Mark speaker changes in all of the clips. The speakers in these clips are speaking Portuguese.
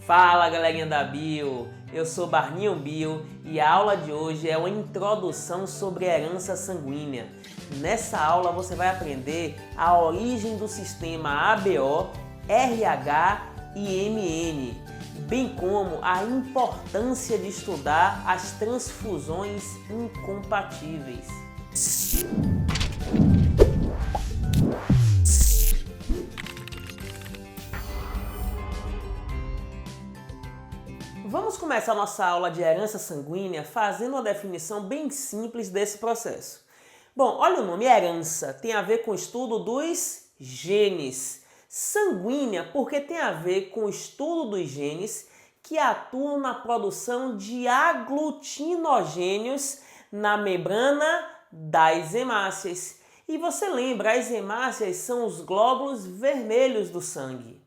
Speaker 1: Fala galerinha da Bio, eu sou Barninho Bio e a aula de hoje é uma introdução sobre herança sanguínea. Nessa aula você vai aprender a origem do sistema ABO, RH e MN, bem como a importância de estudar as transfusões incompatíveis. Vamos começar nossa aula de herança sanguínea fazendo uma definição bem simples desse processo. Bom, olha o nome, herança, tem a ver com o estudo dos genes. Sanguínea porque tem a ver com o estudo dos genes que atuam na produção de aglutinogênios na membrana das hemácias. E você lembra, as hemácias são os glóbulos vermelhos do sangue.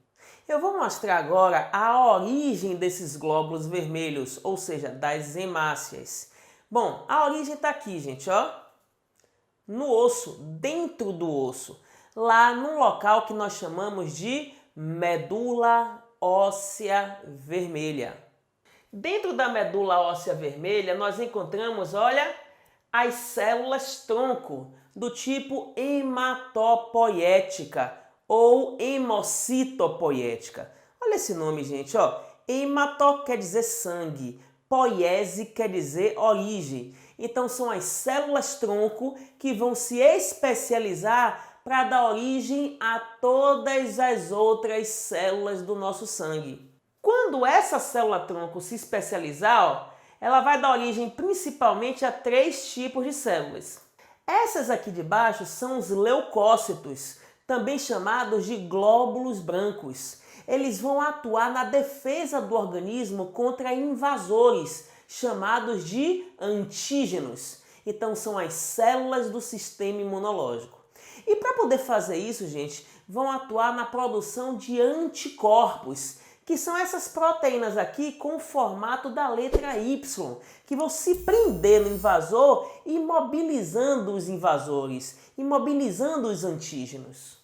Speaker 1: Eu vou mostrar agora a origem desses glóbulos vermelhos, ou seja, das hemácias. Bom, a origem está aqui, gente, ó, no osso, dentro do osso, lá num local que nós chamamos de medula óssea vermelha. Dentro da medula óssea vermelha, nós encontramos, olha, as células tronco do tipo hematopoética ou hemocitopoética. Olha esse nome, gente, ó. Hemato quer dizer sangue, poiese quer dizer origem. Então são as células tronco que vão se especializar para dar origem a todas as outras células do nosso sangue. Quando essa célula tronco se especializar, ó, ela vai dar origem principalmente a 3 tipos de células. Essas aqui de baixo são os leucócitos, também chamados de glóbulos brancos. Eles vão atuar na defesa do organismo contra invasores, chamados de antígenos. Então são as células do sistema imunológico. E para poder fazer isso, gente, vão atuar na produção de anticorpos, que são essas proteínas aqui com o formato da letra Y, que vão se prender no invasor, imobilizando os invasores, imobilizando os antígenos.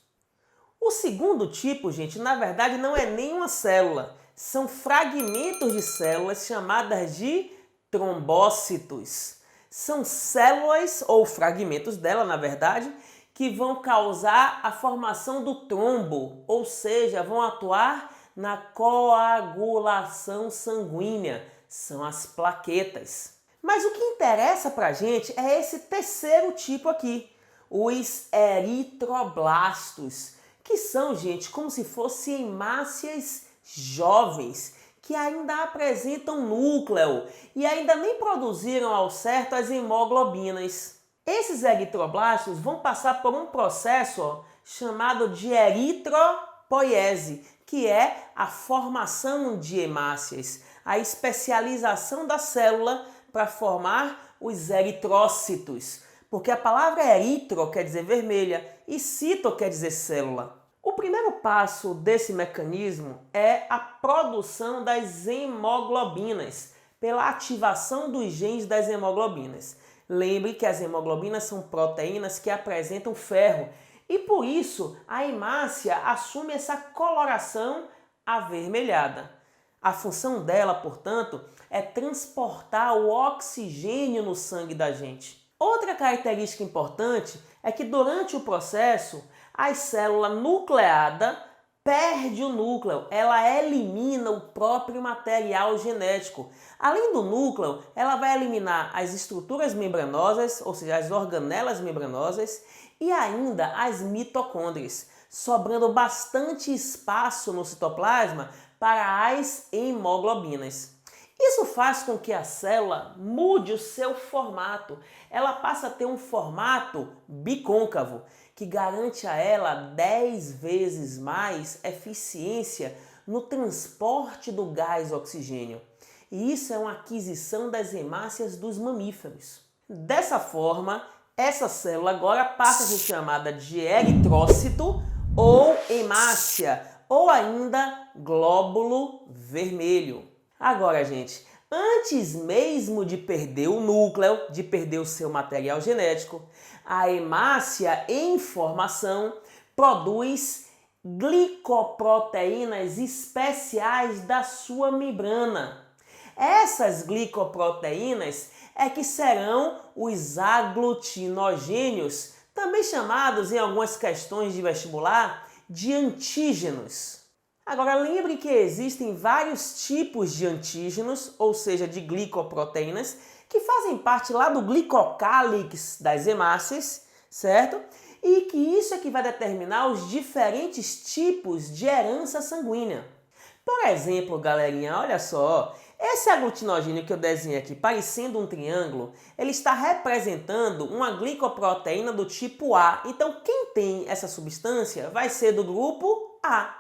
Speaker 1: O segundo tipo, gente, na verdade não é nem uma célula, são fragmentos de células chamadas de trombócitos. São células, ou fragmentos dela, na verdade, que vão causar a formação do trombo, ou seja, vão atuar na coagulação sanguínea, são as plaquetas. Mas o que interessa pra gente é esse terceiro tipo aqui, os eritroblastos, que são, gente, como se fossem hemácias jovens, que ainda apresentam núcleo e ainda nem produziram ao certo as hemoglobinas. Esses eritroblastos vão passar por um processo, ó, chamado de eritropoiese, que é a formação de hemácias, a especialização da célula para formar os eritrócitos, porque a palavra eritro quer dizer vermelha e cito quer dizer célula. O primeiro passo desse mecanismo é a produção das hemoglobinas, pela ativação dos genes das hemoglobinas. Lembre que as hemoglobinas são proteínas que apresentam ferro e por isso a hemácia assume essa coloração avermelhada. A função dela, portanto, é transportar o oxigênio no sangue da gente. Outra característica importante é que durante o processo, a célula nucleada perde o núcleo, ela elimina o próprio material genético. Além do núcleo, ela vai eliminar as estruturas membranosas, ou seja, as organelas membranosas, e ainda as mitocôndrias, sobrando bastante espaço no citoplasma para as hemoglobinas. Isso faz com que a célula mude o seu formato. Ela passa a ter um formato bicôncavo, que garante a ela 10 vezes mais eficiência no transporte do gás oxigênio. E isso é uma aquisição das hemácias dos mamíferos. Dessa forma, essa célula agora passa a ser chamada de eritrócito ou hemácia, ou ainda glóbulo vermelho. Agora, gente, antes mesmo de perder o núcleo, de perder o seu material genético, a hemácia em formação produz glicoproteínas especiais da sua membrana. Essas glicoproteínas é que serão os aglutinogênios, também chamados em algumas questões de vestibular de antígenos. Agora lembre que existem vários tipos de antígenos, ou seja, de glicoproteínas, que fazem parte lá do glicocálix das hemácias, certo? E que isso é que vai determinar os diferentes tipos de herança sanguínea. Por exemplo, galerinha, olha só, esse aglutinogênio que eu desenhei aqui, parecendo um triângulo, ele está representando uma glicoproteína do tipo A. Então, quem tem essa substância vai ser do grupo A.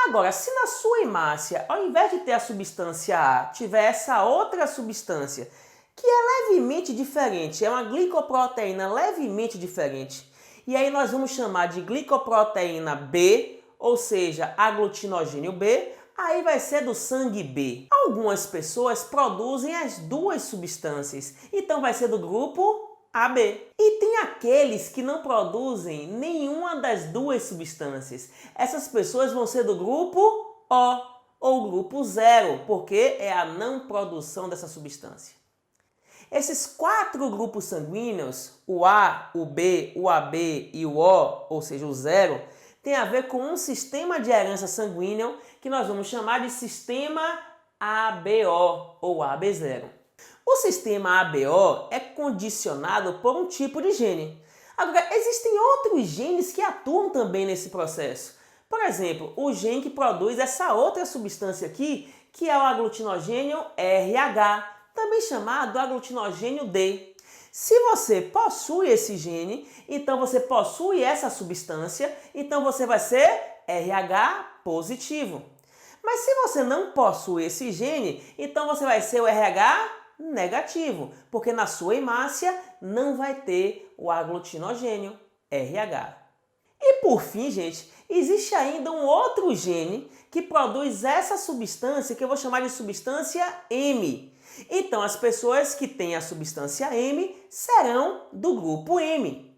Speaker 1: Agora, se na sua hemácia, ao invés de ter a substância A, tiver essa outra substância, que é levemente diferente, é uma glicoproteína levemente diferente, e aí nós vamos chamar de glicoproteína B, ou seja, aglutinogênio B, aí vai ser do sangue B. Algumas pessoas produzem as duas substâncias, então vai ser do grupo AB. E tem aqueles que não produzem nenhuma das duas substâncias. Essas pessoas vão ser do grupo O, ou grupo 0, porque é a não produção dessa substância. Esses 4 grupos sanguíneos, o A, o B, o AB e o O, ou seja, o 0, tem a ver com um sistema de herança sanguínea que nós vamos chamar de sistema ABO ou AB0. O sistema ABO é condicionado por um tipo de gene. Agora, existem outros genes que atuam também nesse processo. Por exemplo, o gene que produz essa outra substância aqui, que é o aglutinogênio RH, também chamado aglutinogênio D. Se você possui esse gene, então você possui essa substância, então você vai ser RH positivo. Mas se você não possui esse gene, então você vai ser o RH negativo, porque na sua hemácia não vai ter o aglutinogênio RH. E por fim, gente, existe ainda um outro gene que produz essa substância que eu vou chamar de substância M. Então, as pessoas que têm a substância M serão do grupo M.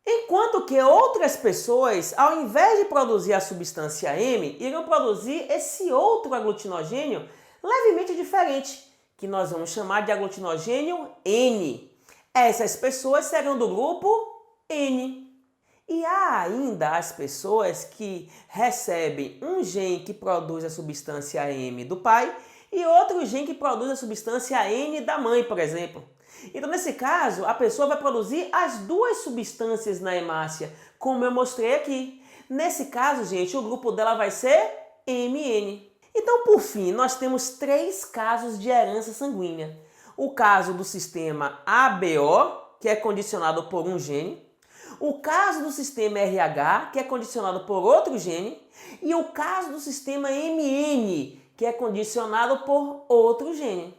Speaker 1: Enquanto que outras pessoas, ao invés de produzir a substância M, irão produzir esse outro aglutinogênio levemente diferente, que nós vamos chamar de aglutinogênio N. Essas pessoas serão do grupo N. E há ainda as pessoas que recebem um gene que produz a substância M do pai e outro gene que produz a substância N da mãe, por exemplo. Então, nesse caso, a pessoa vai produzir as duas substâncias na hemácia, como eu mostrei aqui. Nesse caso, gente, o grupo dela vai ser MN. Então, por fim, nós temos 3 casos de herança sanguínea. O caso do sistema ABO, que é condicionado por um gene. O caso do sistema RH, que é condicionado por outro gene. E o caso do sistema MN, que é condicionado por outro gene.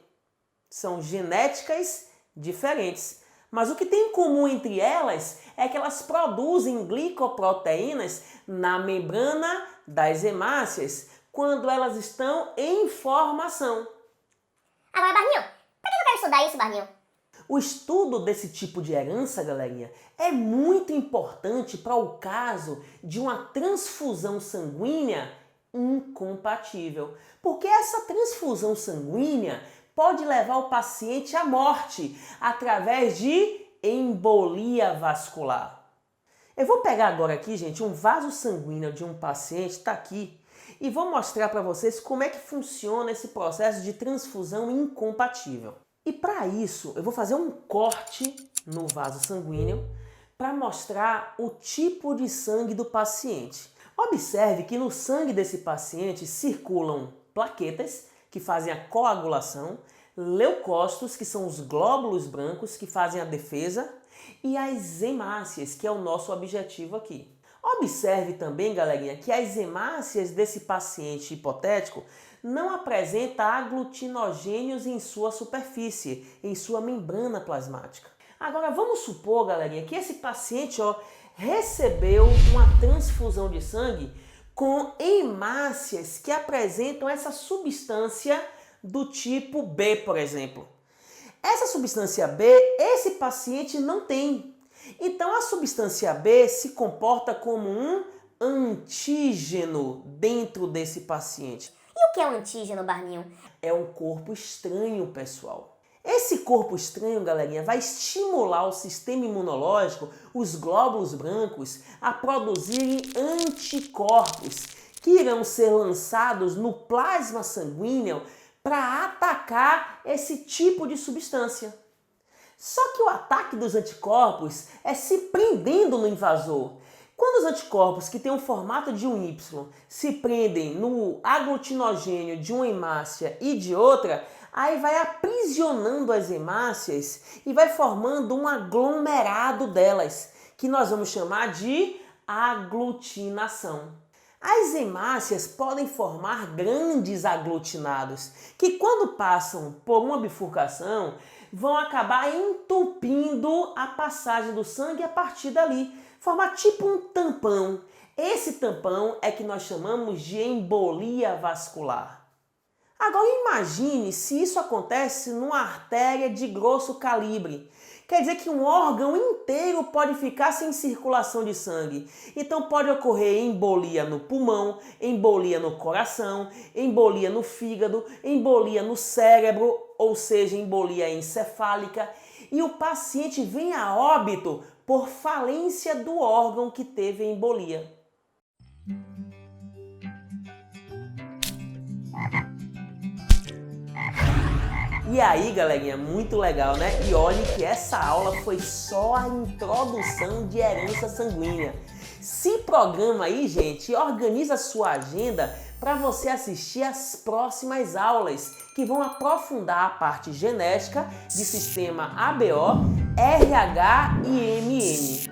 Speaker 1: São genéticas diferentes. Mas o que tem em comum entre elas é que elas produzem glicoproteínas na membrana das hemácias quando elas estão em formação.
Speaker 2: Agora, Barninho, por que eu quero estudar isso, Barninho?
Speaker 1: O estudo desse tipo de herança, galerinha, é muito importante para o caso de uma transfusão sanguínea incompatível. Porque essa transfusão sanguínea pode levar o paciente à morte através de embolia vascular. Eu vou pegar agora aqui, gente, um vaso sanguíneo de um paciente, está aqui, e vou mostrar para vocês como é que funciona esse processo de transfusão incompatível. E para isso, eu vou fazer um corte no vaso sanguíneo para mostrar o tipo de sangue do paciente. Observe que no sangue desse paciente circulam plaquetas, que fazem a coagulação, leucócitos, que são os glóbulos brancos, que fazem a defesa, e as hemácias, que é o nosso objetivo aqui. Observe também, galerinha, que as hemácias desse paciente hipotético não apresentam aglutinogênios em sua superfície, em sua membrana plasmática. Agora, vamos supor, galerinha, que esse paciente recebeu uma transfusão de sangue com hemácias que apresentam essa substância do tipo B, por exemplo. Essa substância B, esse paciente não tem. Então, a substância B se comporta como um antígeno dentro desse paciente.
Speaker 2: E o que é um antígeno, Barninho?
Speaker 1: É um corpo estranho, pessoal. Esse corpo estranho, galerinha, vai estimular o sistema imunológico, os glóbulos brancos, a produzirem anticorpos que irão ser lançados no plasma sanguíneo para atacar esse tipo de substância. Só que o ataque dos anticorpos é se prendendo no invasor. Quando os anticorpos que têm o formato de um Y se prendem no aglutinogênio de uma hemácia e de outra, aí vai aprisionando as hemácias e vai formando um aglomerado delas, que nós vamos chamar de aglutinação. As hemácias podem formar grandes aglutinados, que quando passam por uma bifurcação, vão acabar entupindo a passagem do sangue a partir dali, formar tipo um tampão. Esse tampão é que nós chamamos de embolia vascular. Agora imagine se isso acontece numa artéria de grosso calibre. Quer dizer que um órgão inteiro pode ficar sem circulação de sangue. Então pode ocorrer embolia no pulmão, embolia no coração, embolia no fígado, embolia no cérebro, ou seja, embolia encefálica. E o paciente vem a óbito por falência do órgão que teve a embolia. E aí, galerinha, muito legal, né? E olhe que essa aula foi só a introdução de herança sanguínea. Se programa aí, gente, e organiza a sua agenda para você assistir as próximas aulas, que vão aprofundar a parte genética de sistema ABO, RH e MM.